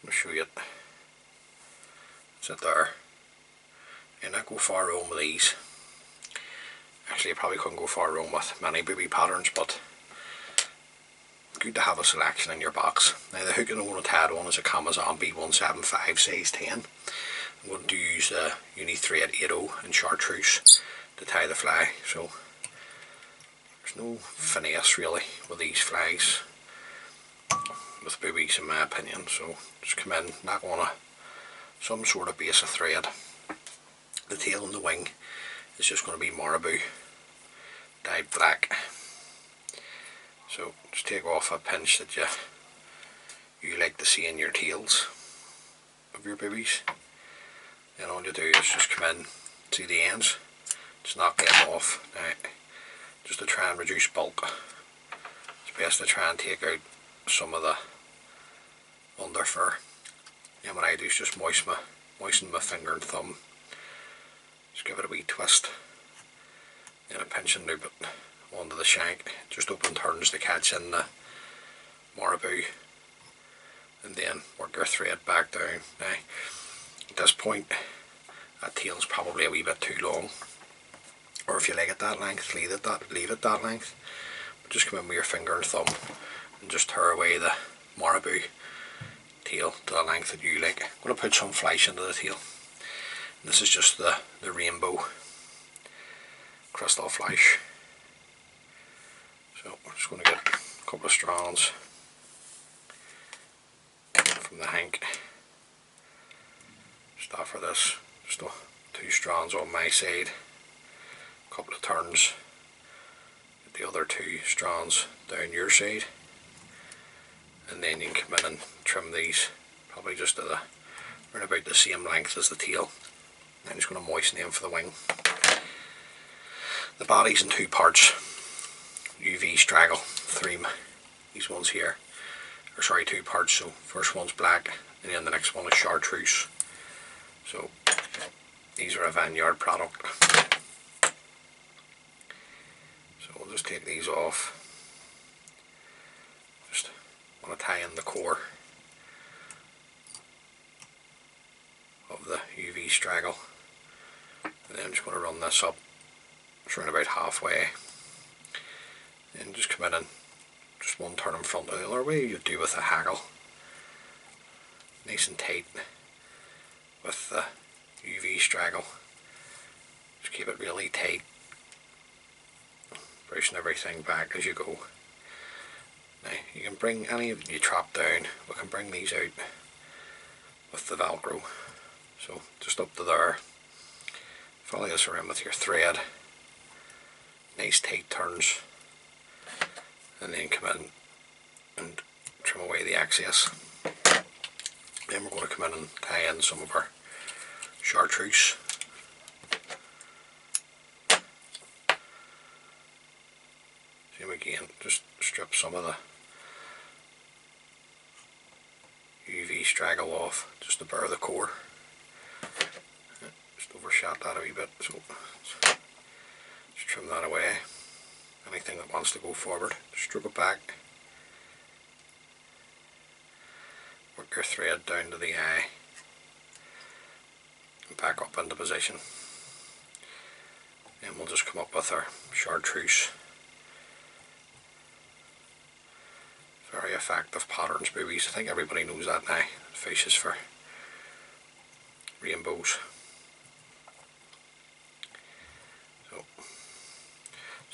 I'll show you it. It's it there. And I go far wrong with these. Actually, I probably couldn't go far wrong with many Booby Patterns, but good to have a selection in your box. Now the hook I want to tie it on is a Amazon B175 size 10. I'm going to use the Uni Thread 80 and Chartreuse to tie the fly, so there's no finesse really with these flies with boobies in my opinion. So just come in, knock on some sort of base of thread. The tail and the wing is just going to be Marabou dyed black. So just take off a pinch that you like to see in your tails of your boobies. Then all you do is just come in, see the ends, just knock them off. Now, just to try and reduce bulk, it's best to try and take out some of the under fur. And what I do is just moisten my finger and thumb, just give it a wee twist, and a pinch and loop it onto the shank, just open turns to catch in the Marabou, and then work your thread back down. Now at this point that tail's probably a wee bit too long, or if you like it that length, leave it that length, but just come in with your finger and thumb and just tear away the Marabou tail to the length that you like. I'm going to put some flesh into the tail, and this is just the rainbow crystal flesh. So I'm just going to get a couple of strands from the hank. Just offer this, just 2 strands on my side, a couple of turns, get the other 2 strands down your side, and then you can come in and trim these probably just to around about the same length as the tail. I'm just going to moisten them for the wing. The body's in 2 parts. UV straggle, 3, these ones here, or sorry, 2 parts. So first one's black, and then the next one is chartreuse. So these are a Vineyard product. So we'll just take these off. Just want to tie in the core of the UV straggle, and then I'm just going to run this up. It's around about halfway. And just come in and just one turn in front of the other way you do with a haggle. Nice and tight with the UV straggle. Just keep it really tight. Brushing everything back as you go. Now you can bring any of you trap down, we can bring these out with the Velcro. So just up to there. Follow this around with your thread. Nice tight turns. And then come in and trim away the excess. Then we're going to come in and tie in some of our chartreuse. Same again, just strip some of the UV straggle off just to bare the core. Just overshot that a wee bit, so just trim that away. Anything that wants to go forward, strip it back, work your thread down to the eye, and back up into position. And we'll just come up with our chartreuse. Very effective patterns, boobies. I think everybody knows that now. Fish is for rainbows.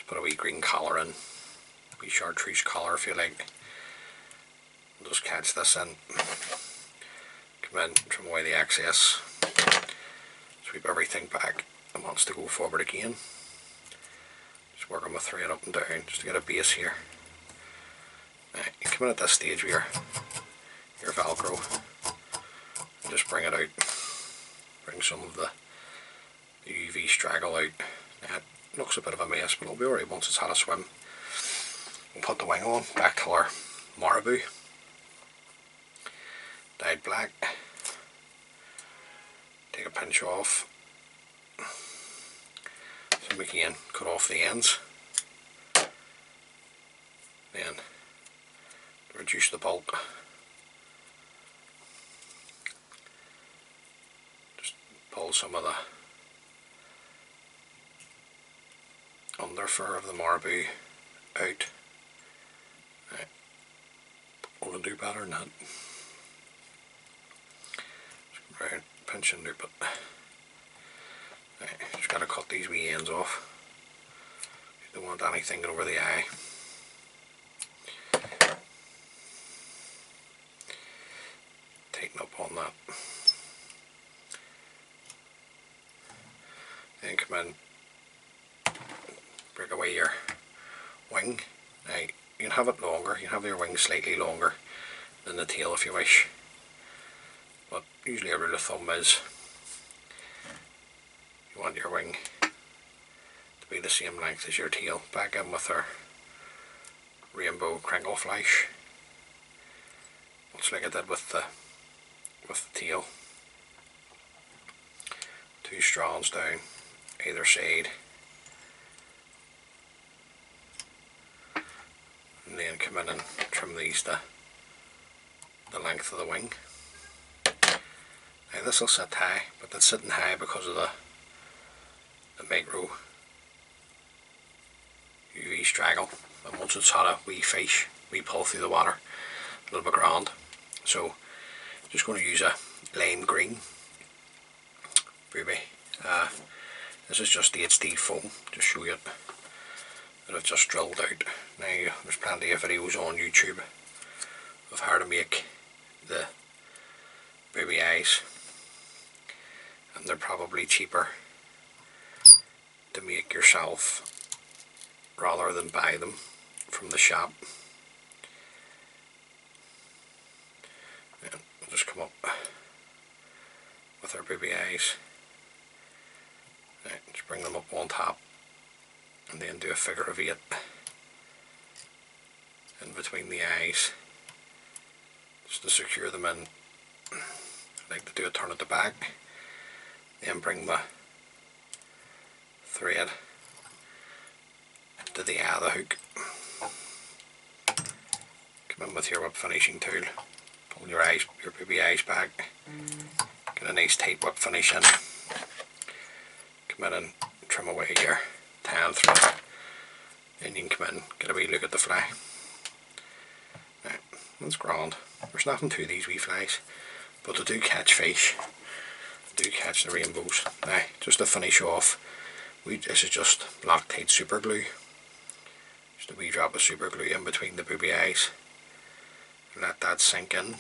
Put a wee green collar in, wee chartreuse collar if you like. We'll just catch this in, come in, trim away the excess, sweep everything back and wants to go forward again. Just working my thread up and down just to get a base here. Now, you come in at this stage with your Velcro and just bring it out, bring some of the UV straggle out. Now, looks a bit of a mess, but it'll be alright once it's had a swim. We'll put the wing on, back to our Marabou, dyed black. Take a pinch off. So again, cut off the ends. Then reduce the bulk. Just pull some of the under fur of the Marabou out. Right. Want to do better than that. Just round, pinch and loop it. Right. Just got to cut these wee ends off. You don't want anything over the eye. Tighten up on that. Then come in, break away your wing. Now you can have it longer, you can have your wing slightly longer than the tail if you wish, but usually a rule of thumb is you want your wing to be the same length as your tail. Back in with our rainbow crinkle flash, much like I did with the tail. 2 strands down either side, and then come in and trim these to the length of the wing. Now this will sit high, but it's sitting high because of the micro UV straggle, and once it's hot, we fish, we pull through the water a little bit grand. So just going to use a lime green Booby. This is just HD foam, to show you that I've just drilled out. Now there's plenty of videos on YouTube of how to make the Booby eyes, and they're probably cheaper to make yourself rather than buy them from the shop. And we'll just come up with our Booby eyes. Right, just bring them up on top and then do a figure of 8 in between the eyes just to secure them in. I like to do a turn at the back, then bring my thread to the eye of the hook. Come in with your whip finishing tool, pull your Booby eyes back, get a nice tight whip finish in. Come in and trim away your tan thread. Then you can come in, get a wee look at the fly. Right, that's grand. There's nothing to these wee flies, but they do catch fish, they do catch the rainbows. Now, just to finish off, this is just Loctite super glue. Just a wee drop of super glue in between the Booby eyes. Let that sink in.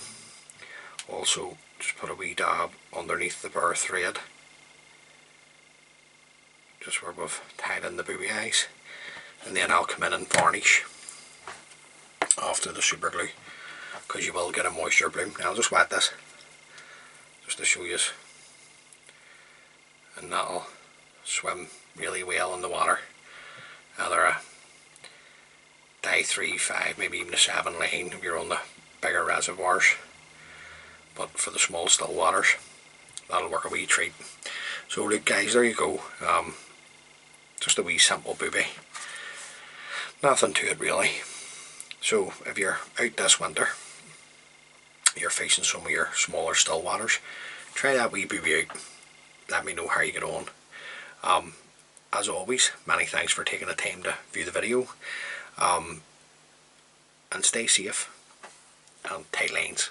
Also, just put a wee dab underneath the bare thread, just where we've tied in the Booby eyes, and then I'll come in and varnish after the super glue, because you will get a moisture bloom. Now I'll just wet this just to show you, and that'll swim really well in the water. Either a dye 3, 5, maybe even a 7 line if you're on the bigger reservoirs, but for the small still waters that'll work a wee treat. So look guys, there you go. Just a wee simple Booby, nothing to it really. So if you're out this winter, you're fishing some of your smaller still waters, try that wee Booby out, let me know how you get on. As always, many thanks for taking the time to view the video, and stay safe and tight lines.